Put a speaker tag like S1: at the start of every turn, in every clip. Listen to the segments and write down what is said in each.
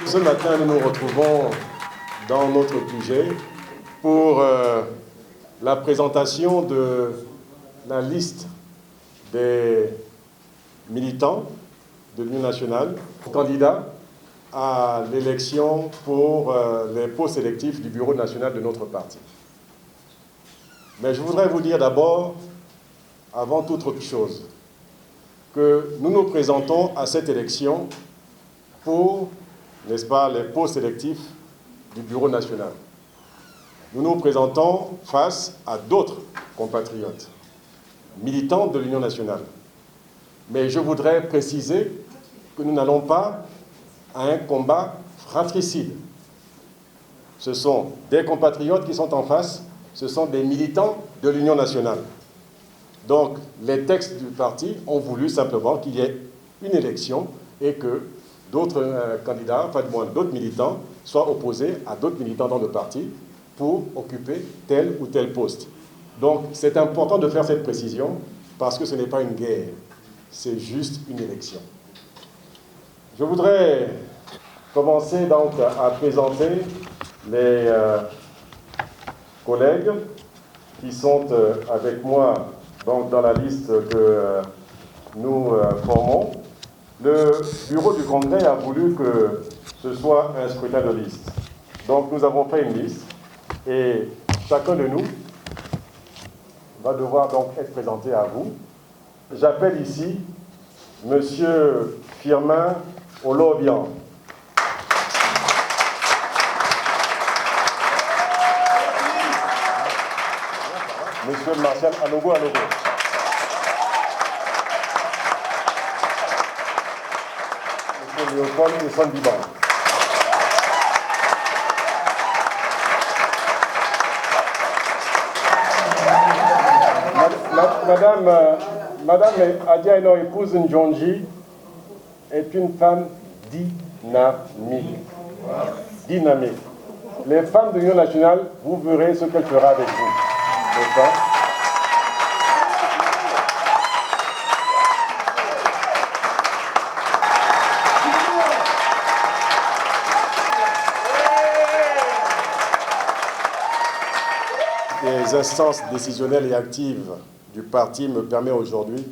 S1: Ce matin, nous nous retrouvons dans notre QG pour la présentation de la liste des militants de l'Union nationale, candidats à l'élection pour les postes électifs du bureau national de notre parti. Mais je voudrais vous dire d'abord, avant toute autre chose, que nous nous présentons à cette élection pour, n'est-ce pas, les postes électifs du bureau national. Nous nous présentons face à d'autres compatriotes, militants de l'Union nationale. Mais je voudrais préciser que nous n'allons pas à un combat fratricide. Ce sont des compatriotes qui sont en face, ce sont des militants de l'Union nationale. Donc, les textes du parti ont voulu simplement qu'il y ait une élection et que d'autres candidats, enfin du moins d'autres militants, soient opposés à d'autres militants dans le parti pour occuper tel ou tel poste. Donc, c'est important de faire cette précision parce que ce n'est pas une guerre, c'est juste une élection. Je voudrais commencer donc à présenter les collègues qui sont avec moi donc, dans la liste que nous formons. Le bureau du Congrès a voulu que ce soit un scrutin de liste. Donc nous avons fait une liste et chacun de nous va devoir donc être présenté à vous. J'appelle ici Monsieur Firmin Olobian. Monsieur Martial Anogo. Monsieur Léopold Esson-Biban. Madame Adia Eno, épouse Ndjonji, est une femme dynamique. Dynamique. Les femmes de l'Union nationale, vous verrez ce qu'elle fera avec vous. Les instances décisionnelles et actives du parti me permettent aujourd'hui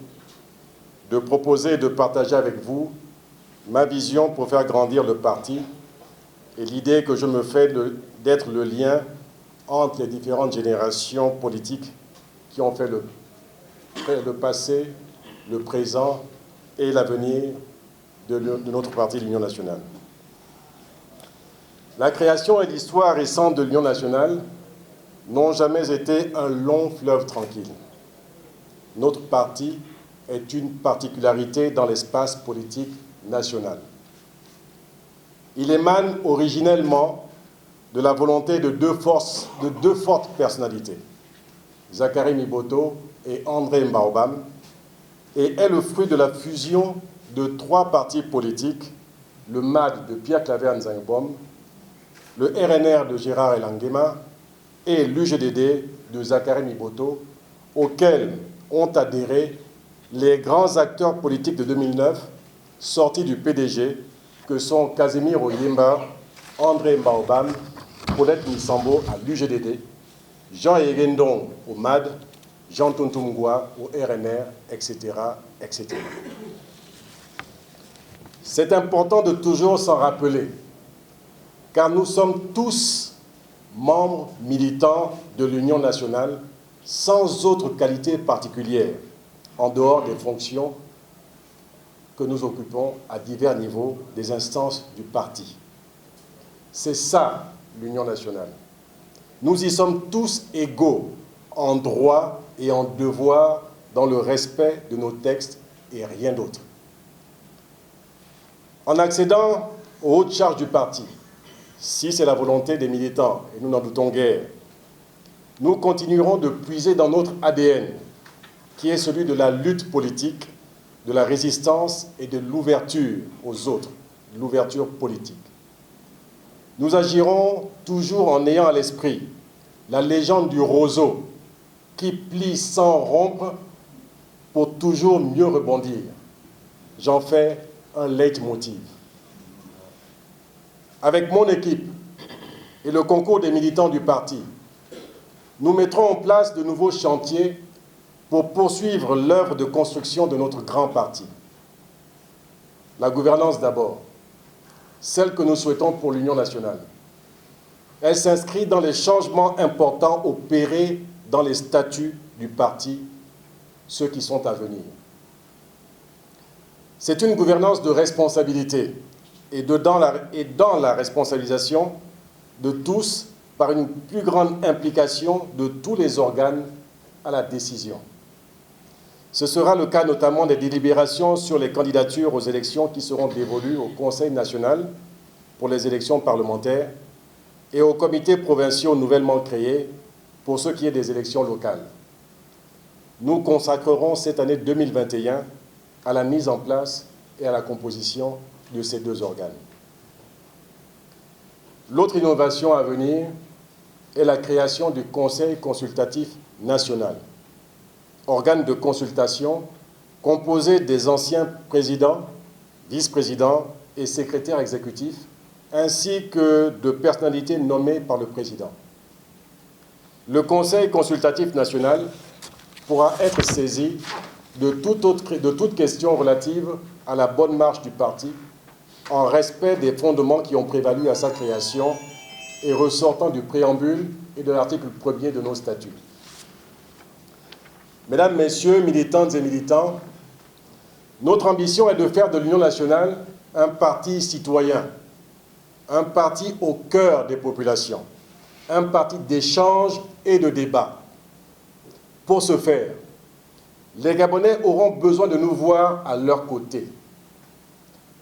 S1: de proposer et de partager avec vous ma vision pour faire grandir le parti et l'idée que je me fais d'être le lien entre les différentes générations politiques qui ont fait le passé, le présent et l'avenir de notre parti, l'Union nationale. La création et l'histoire récente de l'Union nationale n'ont jamais été un long fleuve tranquille. Notre parti est une particularité dans l'espace politique national. Il émane originellement de la volonté de deux fortes personnalités, Zakary Miboto et André Mbaobam, et est le fruit de la fusion de trois partis politiques, le MAD de Pierre-Claver Nzangbom, le RNR de Gérard Elangema et l'UGDD de Zakary Miboto, auxquels ont adhéré les grands acteurs politiques de 2009 sortis du PDG, que sont Casimir Oyemba, André Mbaobam, Paulette Missambo à l'UGDD, Jean Yegendon au MAD, Jean Tuntumgwa au RNR, etc., etc. C'est important de toujours s'en rappeler, car nous sommes tous membres militants de l'Union nationale sans autre qualité particulière, en dehors des fonctions que nous occupons à divers niveaux des instances du parti. C'est ça, l'Union nationale. Nous y sommes tous égaux en droit et en devoir dans le respect de nos textes et rien d'autre. En accédant aux hautes charges du parti, si c'est la volonté des militants, et nous n'en doutons guère, nous continuerons de puiser dans notre ADN, qui est celui de la lutte politique, de la résistance et de l'ouverture aux autres, l'ouverture politique. Nous agirons toujours en ayant à l'esprit la légende du roseau qui plie sans rompre pour toujours mieux rebondir. J'en fais un leitmotiv. Avec mon équipe et le concours des militants du parti, nous mettrons en place de nouveaux chantiers pour poursuivre l'œuvre de construction de notre grand parti. La gouvernance d'abord, celle que nous souhaitons pour l'Union nationale. Elle s'inscrit dans les changements importants opérés dans les statuts du parti, ceux qui sont à venir. C'est une gouvernance de responsabilité et dans la responsabilisation de tous par une plus grande implication de tous les organes à la décision. Ce sera le cas notamment des délibérations sur les candidatures aux élections qui seront dévolues au Conseil national pour les élections parlementaires et aux comités provinciaux nouvellement créés pour ce qui est des élections locales. Nous consacrerons cette année 2021 à la mise en place et à la composition de ces deux organes. L'autre innovation à venir est la création du Conseil consultatif national, organe de consultation composé des anciens présidents, vice-présidents et secrétaires exécutifs, ainsi que de personnalités nommées par le président. Le Conseil consultatif national pourra être saisi de toute question relative à la bonne marche du parti, en respect des fondements qui ont prévalu à sa création et ressortant du préambule et de l'article 1er de nos statuts. Mesdames, Messieurs, militantes et militants, notre ambition est de faire de l'Union nationale un parti citoyen, un parti au cœur des populations, un parti d'échange et de débat. Pour ce faire, les Gabonais auront besoin de nous voir à leur côté.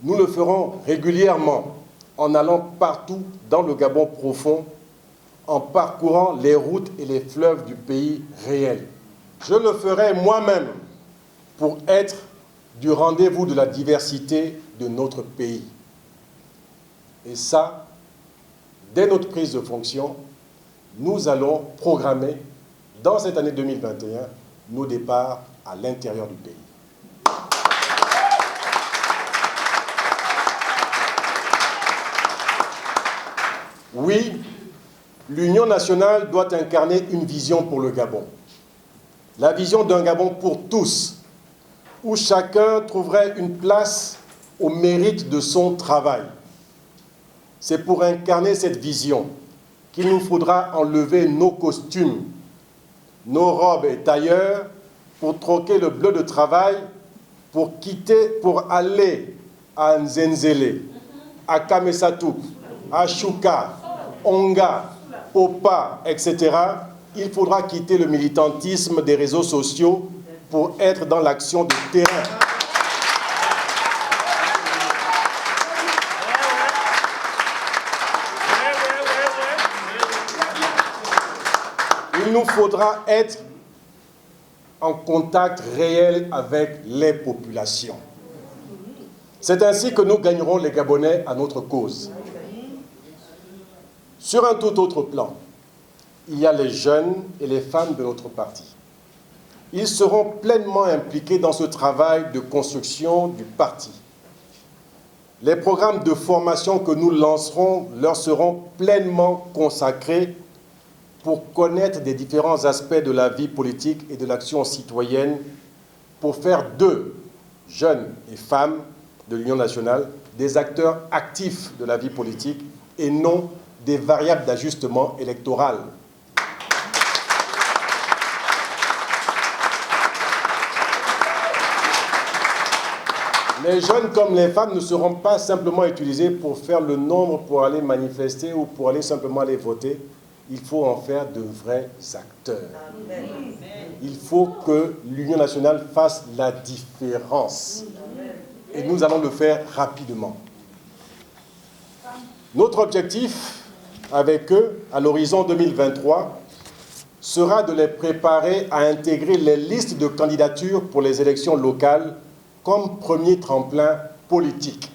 S1: Nous le ferons régulièrement en allant partout dans le Gabon profond, en parcourant les routes et les fleuves du pays réel. Je le ferai moi-même pour être du rendez-vous de la diversité de notre pays. Et ça, dès notre prise de fonction, nous allons programmer dans cette année 2021 nos départs à l'intérieur du pays. Oui, l'Union nationale doit incarner une vision pour le Gabon. La vision d'un Gabon pour tous, où chacun trouverait une place au mérite de son travail. C'est pour incarner cette vision qu'il nous faudra enlever nos costumes, nos robes et tailleurs, pour troquer le bleu de travail, pour aller à Nzenzele, à Kamessatou, à Chouka, Onga, Popa, etc., il faudra quitter le militantisme des réseaux sociaux pour être dans l'action de terrain. Il nous faudra être en contact réel avec les populations. C'est ainsi que nous gagnerons les Gabonais à notre cause. Sur un tout autre plan, il y a les jeunes et les femmes de notre parti. Ils seront pleinement impliqués dans ce travail de construction du parti. Les programmes de formation que nous lancerons leur seront pleinement consacrés pour connaître des différents aspects de la vie politique et de l'action citoyenne, pour faire d'eux, jeunes et femmes de l'Union nationale, des acteurs actifs de la vie politique et non des variables d'ajustement électoral. Les jeunes comme les femmes ne seront pas simplement utilisés pour faire le nombre, pour aller manifester ou pour aller simplement aller voter. Il faut en faire de vrais acteurs. Il faut que l'Union nationale fasse la différence. Et nous allons le faire rapidement. Notre objectif avec eux, à l'horizon 2023, sera de les préparer à intégrer les listes de candidatures pour les élections locales comme premier tremplin politique.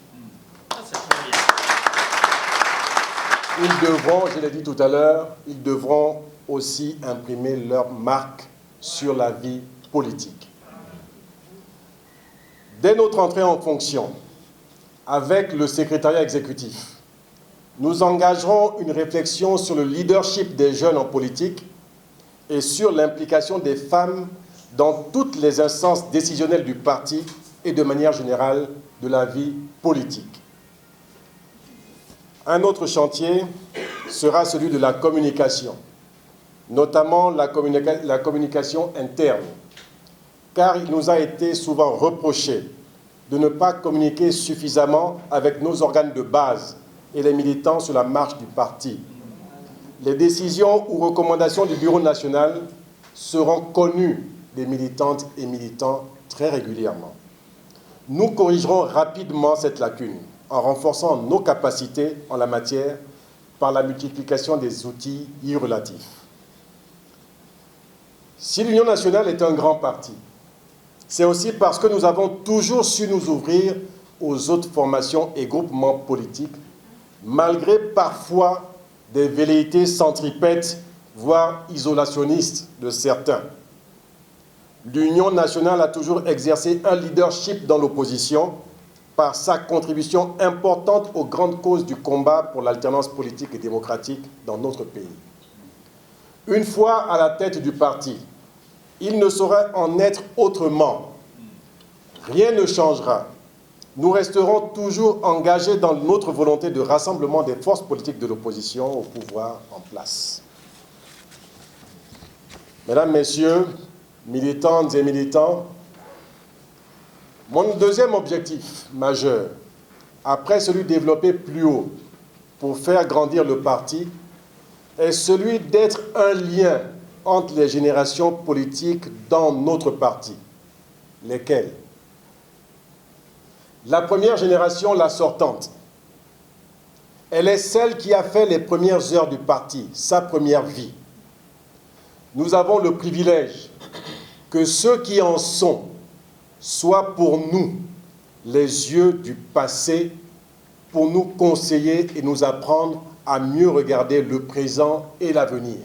S1: Ils devront, je l'ai dit tout à l'heure, ils devront aussi imprimer leur marque sur la vie politique. Dès notre entrée en fonction, avec le secrétariat exécutif, nous engagerons une réflexion sur le leadership des jeunes en politique et sur l'implication des femmes dans toutes les instances décisionnelles du parti et de manière générale de la vie politique. Un autre chantier sera celui de la communication, notamment la communication interne, car il nous a été souvent reproché de ne pas communiquer suffisamment avec nos organes de base et les militants sur la marche du parti. Les décisions ou recommandations du Bureau national seront connues des militantes et militants très régulièrement. Nous corrigerons rapidement cette lacune en renforçant nos capacités en la matière par la multiplication des outils y relatifs. Si l'Union nationale est un grand parti, c'est aussi parce que nous avons toujours su nous ouvrir aux autres formations et groupements politiques, malgré parfois des velléités centripètes, voire isolationnistes de certains. L'Union nationale a toujours exercé un leadership dans l'opposition par sa contribution importante aux grandes causes du combat pour l'alternance politique et démocratique dans notre pays. Une fois à la tête du parti, il ne saurait en être autrement. Rien ne changera. Nous resterons toujours engagés dans notre volonté de rassemblement des forces politiques de l'opposition au pouvoir en place. Mesdames, Messieurs, militantes et militants, mon deuxième objectif majeur, après celui développé plus haut pour faire grandir le parti, est celui d'être un lien entre les générations politiques dans notre parti. Lesquelles? La première génération, la sortante. Elle est celle qui a fait les premières heures du parti, sa première vie. Nous avons le privilège que ceux qui en sont soient pour nous les yeux du passé, pour nous conseiller et nous apprendre à mieux regarder le présent et l'avenir.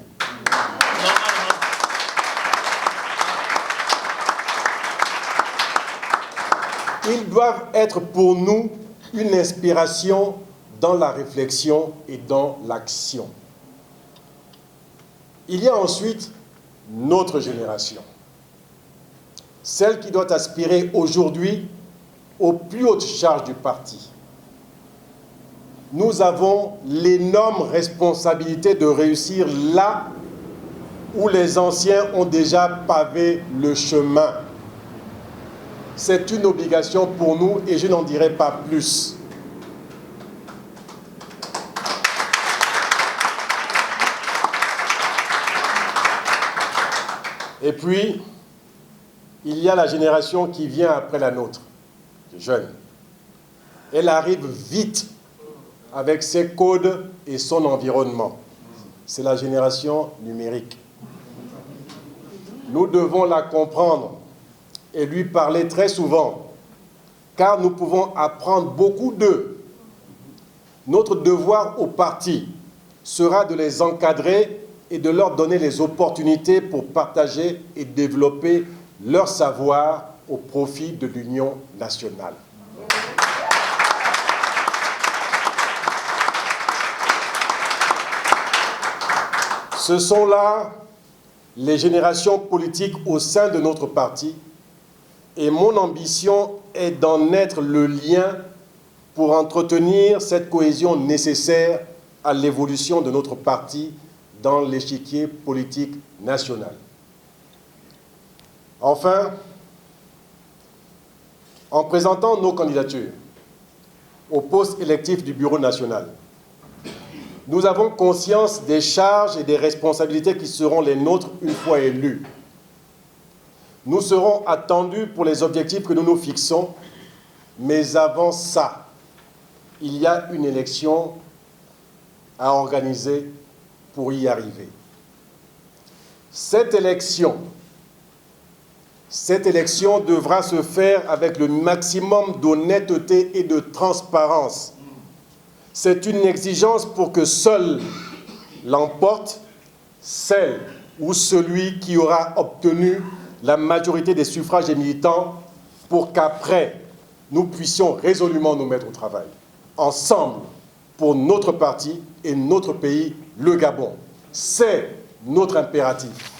S1: Ils doivent être pour nous une inspiration dans la réflexion et dans l'action. Il y a ensuite notre génération, celle qui doit aspirer aujourd'hui aux plus hautes charges du parti. Nous avons l'énorme responsabilité de réussir là où les anciens ont déjà pavé le chemin. C'est une obligation pour nous et je n'en dirai pas plus. Et puis, il y a la génération qui vient après la nôtre, les jeunes. Elle arrive vite avec ses codes et son environnement. C'est la génération numérique. Nous devons la comprendre et lui parler très souvent, car nous pouvons apprendre beaucoup d'eux. Notre devoir au parti sera de les encadrer et de leur donner les opportunités pour partager et développer leur savoir au profit de l'Union nationale. Ce sont là les générations politiques au sein de notre parti et mon ambition est d'en être le lien pour entretenir cette cohésion nécessaire à l'évolution de notre parti dans l'échiquier politique national. Enfin, en présentant nos candidatures au poste électif du Bureau national, nous avons conscience des charges et des responsabilités qui seront les nôtres une fois élus. Nous serons attendus pour les objectifs que nous nous fixons, mais avant ça, il y a une élection à organiser pour y arriver. Cette élection devra se faire avec le maximum d'honnêteté et de transparence. C'est une exigence pour que seule l'emporte celle ou celui qui aura obtenu la majorité des suffrages des militants pour qu'après, nous puissions résolument nous mettre au travail, ensemble, pour notre parti et notre pays, le Gabon. C'est notre impératif.